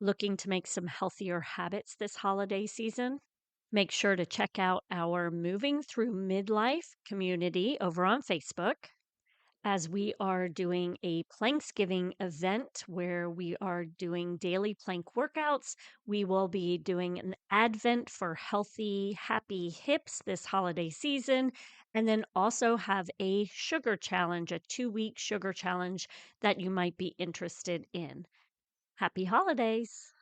Looking to make some healthier habits this holiday season? Make sure to check out our Moving Through Midlife community over on Facebook, as we are doing a Planksgiving event where we are doing daily plank workouts. We will be doing an Advent for healthy, happy hips this holiday season, and then also have a sugar challenge, a 2-week sugar challenge that you might be interested in. Happy holidays!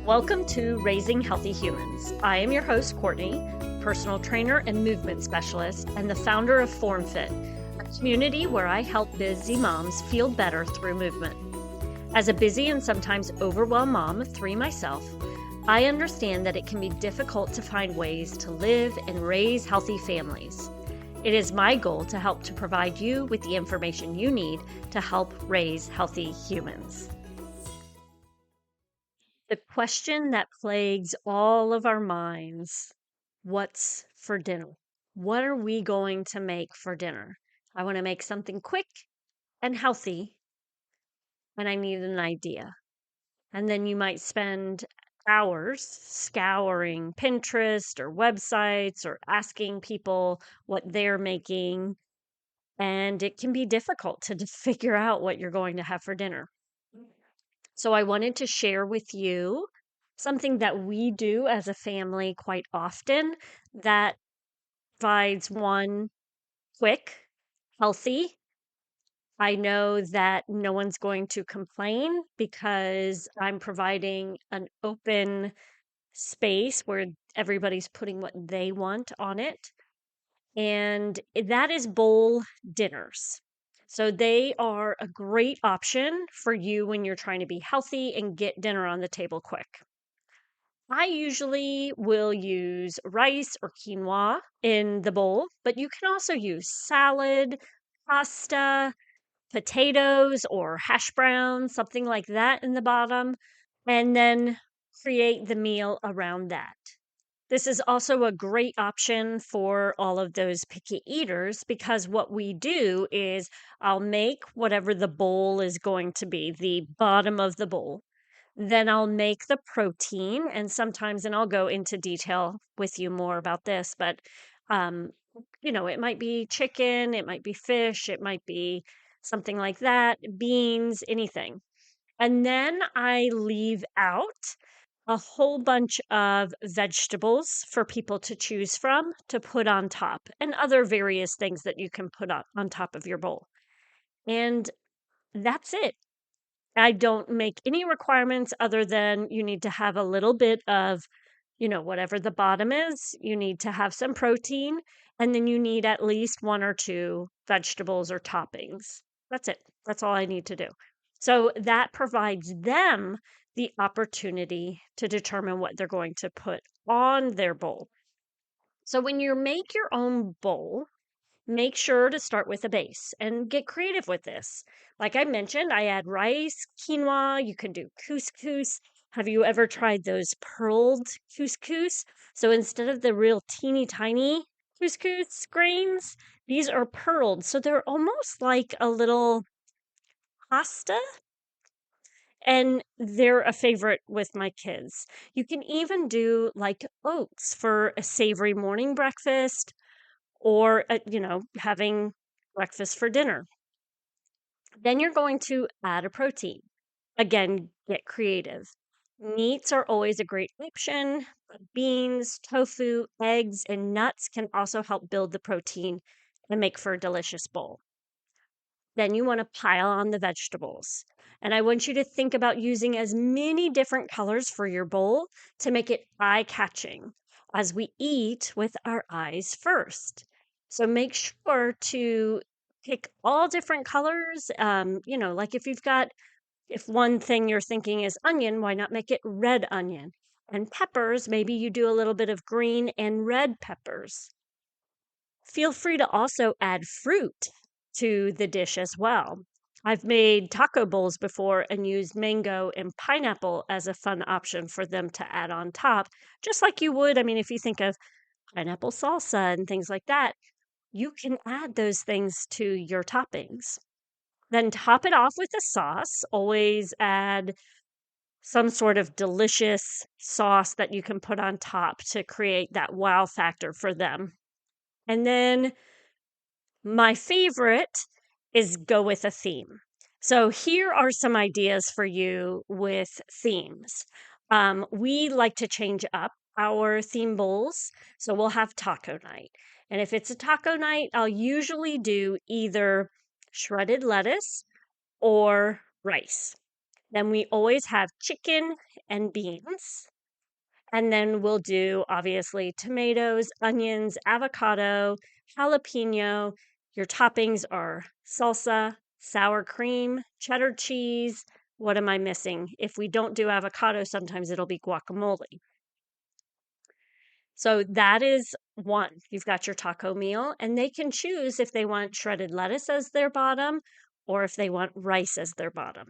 Welcome to Raising Healthy Humans. I am your host, Courtney, personal trainer and movement specialist, and the founder of FormFit, a community where I help busy moms feel better through movement. As a busy and sometimes overwhelmed mom of 3 myself, I understand that it can be difficult to find ways to live and raise healthy families. It is my goal to help to provide you with the information you need to help raise healthy humans. The question that plagues all of our minds: what's for dinner? What are we going to make for dinner? I want to make something quick and healthy, and I need an idea. And then you might spend hours scouring Pinterest or websites or asking people what they're making, and it can be difficult to figure out what you're going to have for dinner. So I wanted to share with you something that we do as a family quite often that provides one, quick, healthy. I know that no one's going to complain because I'm providing an open space where everybody's putting what they want on it. And that is bowl dinners. So they are a great option for you when you're trying to be healthy and get dinner on the table quick. I usually will use rice or quinoa in the bowl, but you can also use salad, pasta, potatoes, or hash browns, something like that in the bottom, and then create the meal around that. This is also a great option for all of those picky eaters because what we do is I'll make whatever the bowl is going to be, the bottom of the bowl. Then I'll make the protein, and sometimes, and I'll go into detail with you more about this, but um, it might be chicken, it might be fish, it might be something like that, beans, anything. And then I leave out a whole bunch of vegetables for people to choose from to put on top, and other various things that you can put on top of your bowl. And that's it. I don't make any requirements other than you need to have a little bit of, whatever the bottom is, you need to have some protein, and then you need at least 1 or 2 vegetables or toppings. That's it. That's all I need to do. So that provides them the opportunity to determine what they're going to put on their bowl. So when you make your own bowl, make sure to start with a base and get creative with this. Like I mentioned, I add rice, quinoa, you can do couscous. Have you ever tried those pearled couscous? So instead of the real teeny tiny couscous grains, these are pearled. So they're almost like a little pasta, and they're a favorite with my kids. You can even do like oats for a savory morning breakfast or, having breakfast for dinner. Then you're going to add a protein. Again, get creative. Meats are always a great option. But beans, tofu, eggs, and nuts can also help build the protein and make for a delicious bowl. Then you want to pile on the vegetables. And I want you to think about using as many different colors for your bowl to make it eye-catching as we eat with our eyes first. So make sure to pick all different colors. Like if one thing you're thinking is onion, why not make it red onion? And peppers, maybe you do a little bit of green and red peppers. Feel free to also add fruit to the dish as well. I've made taco bowls before and used mango and pineapple as a fun option for them to add on top, just like you would. I mean, if you think of pineapple salsa and things like that, you can add those things to your toppings. Then top it off with a sauce. Always add some sort of delicious sauce that you can put on top to create that wow factor for them. And then my favorite is go with a theme. So here are some ideas for you with themes. We like to change up our theme bowls. So we'll have taco night. And if it's a taco night, I'll usually do either shredded lettuce or rice. Then we always have chicken and beans. And then we'll do obviously tomatoes, onions, avocado, jalapeno. Your toppings are salsa, sour cream, cheddar cheese. What am I missing? If we don't do avocado, sometimes it'll be guacamole. So that is one. You've got your taco meal, and they can choose if they want shredded lettuce as their bottom or if they want rice as their bottom.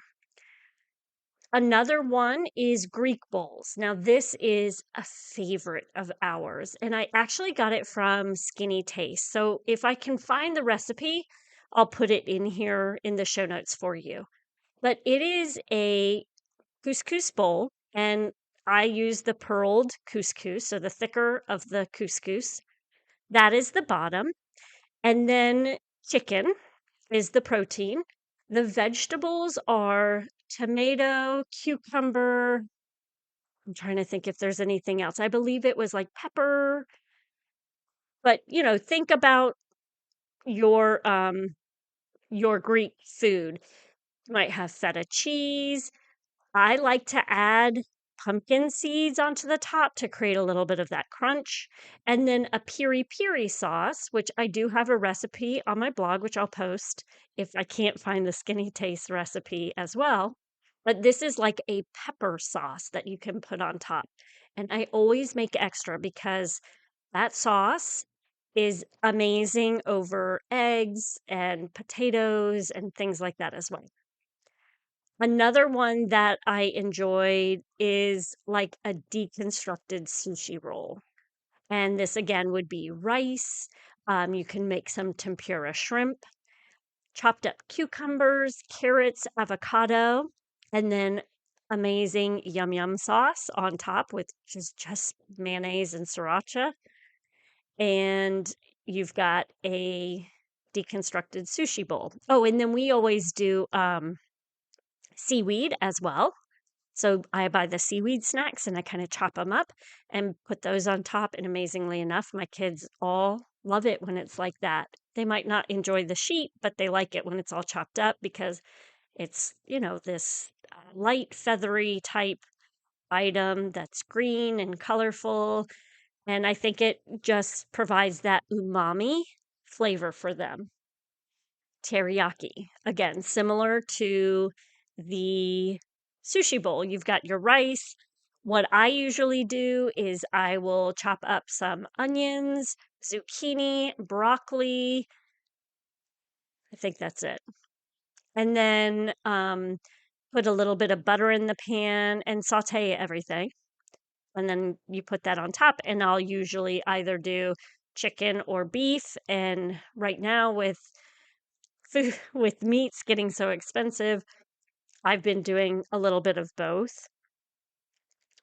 Another one is Greek bowls. Now, this is a favorite of ours, and I actually got it from SkinnyTaste. So if I can find the recipe, I'll put it in here in the show notes for you. But it is a couscous bowl, and I use the pearled couscous, so the thicker of the couscous. That is the bottom. And then chicken is the protein. The vegetables are tomato, cucumber. I'm trying to think if there's anything else. I believe it was like pepper, but think about your Greek food. You might have feta cheese. I like to add pumpkin seeds onto the top to create a little bit of that crunch. And then a Piri Piri sauce, which I do have a recipe on my blog, which I'll post if I can't find the SkinnyTaste recipe as well. But this is like a pepper sauce that you can put on top. And I always make extra because that sauce is amazing over eggs and potatoes and things like that as well. Another one that I enjoyed is like a deconstructed sushi roll. And this again would be rice. You can make some tempura shrimp, chopped up cucumbers, carrots, avocado, and then amazing yum yum sauce on top with just mayonnaise and sriracha. And you've got a deconstructed sushi bowl. Oh, and then we always do seaweed as well. So I buy the seaweed snacks and I kind of chop them up and put those on top. And amazingly enough, my kids all love it when it's like that. They might not enjoy the sheet, but they like it when it's all chopped up because it's, this light, feathery type item that's green and colorful. And I think it just provides that umami flavor for them. Teriyaki. Again, similar to the sushi bowl. You've got your rice. What I usually do is I will chop up some onions, zucchini, broccoli. I think that's it. And then put a little bit of butter in the pan and saute everything. And then you put that on top. And I'll usually either do chicken or beef. And right now, with food, with meats getting so expensive, I've been doing a little bit of both.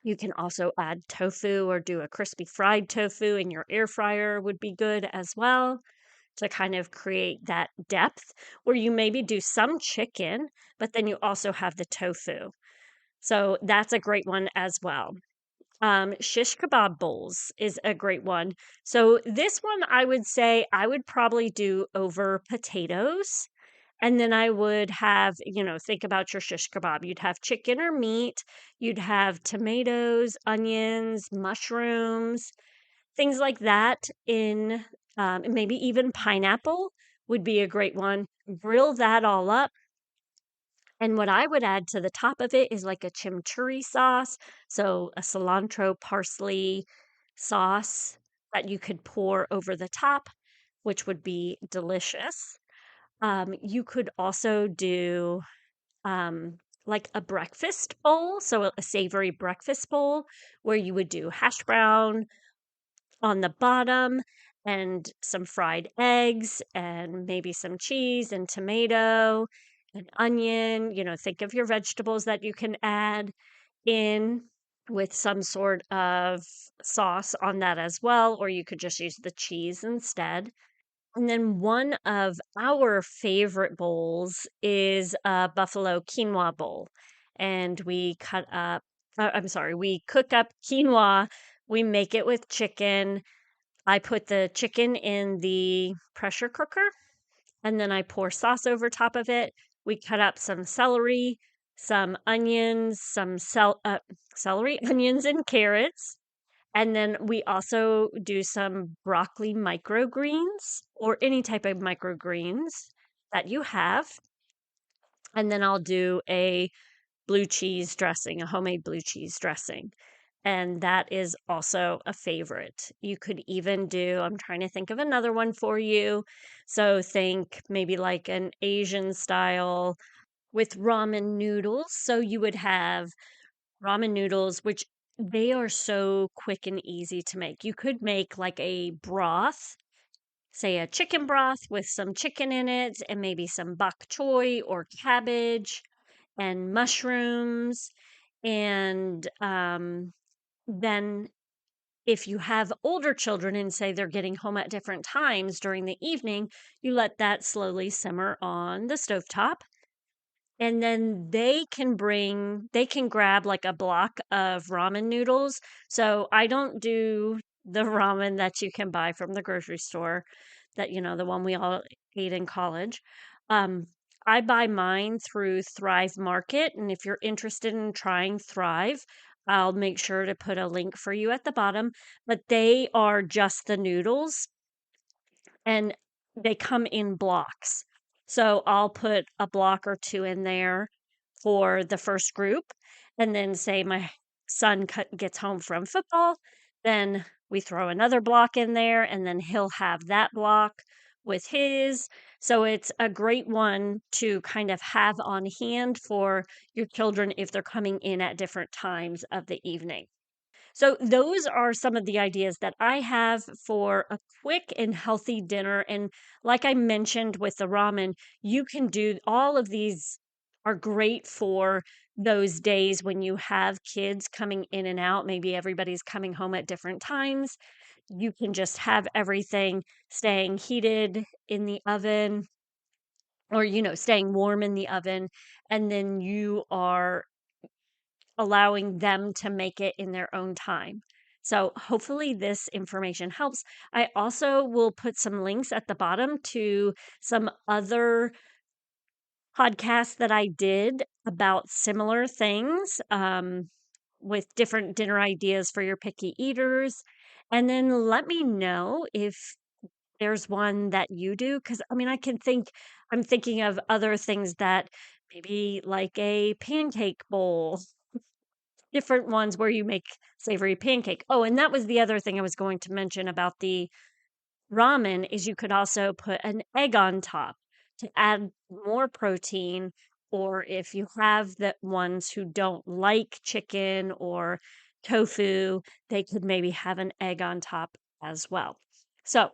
You can also add tofu or do a crispy fried tofu in your air fryer would be good as well to kind of create that depth where you maybe do some chicken, but then you also have the tofu. So that's a great one as well. Shish kebab bowls is a great one. So this one I would say I would probably do over potatoes. And then I would have, think about your shish kebab. You'd have chicken or meat, you'd have tomatoes, onions, mushrooms, things like that in maybe even pineapple would be a great one. Grill that all up. And what I would add to the top of it is like a chimichurri sauce. So a cilantro parsley sauce that you could pour over the top, which would be delicious. You could also do like a breakfast bowl, so a savory breakfast bowl where you would do hash brown, on the bottom and some fried eggs and maybe some cheese and tomato and onion. Think of your vegetables that you can add in with some sort of sauce on that as well, or you could just use the cheese instead. And then one of our favorite bowls is a buffalo quinoa bowl. And we cook up quinoa. We make it with chicken. I put the chicken in the pressure cooker and then I pour sauce over top of it. We cut up some celery, some onions, celery, onions, and carrots. And then we also do some broccoli microgreens or any type of microgreens that you have. And then I'll do a blue cheese dressing, a homemade blue cheese dressing. And that is also a favorite. You could even I'm trying to think of another one for you. So think maybe like an Asian style with ramen noodles. So you would have ramen noodles, which they are so quick and easy to make. You could make like a broth, say a chicken broth with some chicken in it and maybe some bok choy or cabbage and mushrooms. And then if you have older children and say they're getting home at different times during the evening, you let that slowly simmer on the stovetop. And then they can grab like a block of ramen noodles. So I don't do the ramen that you can buy from the grocery store, the one we all ate in college. I buy mine through Thrive Market. And if you're interested in trying Thrive, I'll make sure to put a link for you at the bottom. But they are just the noodles and they come in blocks. So I'll put a block or two in there for the first group. And then say my son gets home from football, then we throw another block in there and then he'll have that block with his. So it's a great one to kind of have on hand for your children if they're coming in at different times of the evening. So, those are some of the ideas that I have for a quick and healthy dinner. And like I mentioned with the ramen, you can do all of these are great for those days when you have kids coming in and out. Maybe everybody's coming home at different times. You can just have everything staying heated in the oven or, staying warm in the oven. And then you are allowing them to make it in their own time. So hopefully this information helps. I also will put some links at the bottom to some other podcasts that I did about similar things with different dinner ideas for your picky eaters. And then let me know if there's one that you do. Because I'm thinking of other things that maybe like a pancake bowl, different ones where you make savory pancake. Oh, and that was the other thing I was going to mention about the ramen is you could also put an egg on top to add more protein. Or if you have the ones who don't like chicken or tofu, they could maybe have an egg on top as well. So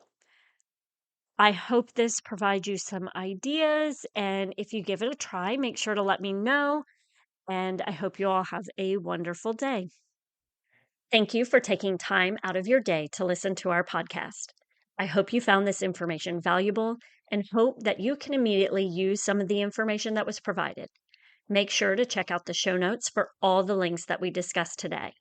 I hope this provides you some ideas. And if you give it a try, make sure to let me know. And I hope you all have a wonderful day. Thank you for taking time out of your day to listen to our podcast. I hope you found this information valuable and hope that you can immediately use some of the information that was provided. Make sure to check out the show notes for all the links that we discussed today.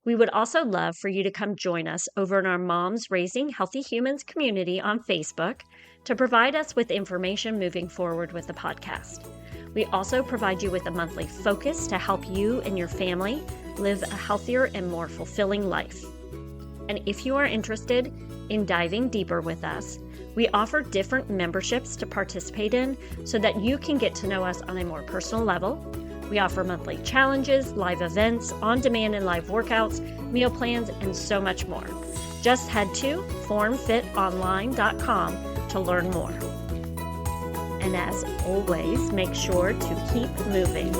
We would also love for you to come join us over in our Moms Raising Healthy Humans community on Facebook to provide us with information moving forward with the podcast. We also provide you with a monthly focus to help you and your family live a healthier and more fulfilling life. And if you are interested in diving deeper with us, we offer different memberships to participate in so that you can get to know us on a more personal level. We offer monthly challenges, live events, on-demand and live workouts, meal plans, and so much more. Just head to formfitonline.com to learn more. And as always, make sure to keep moving.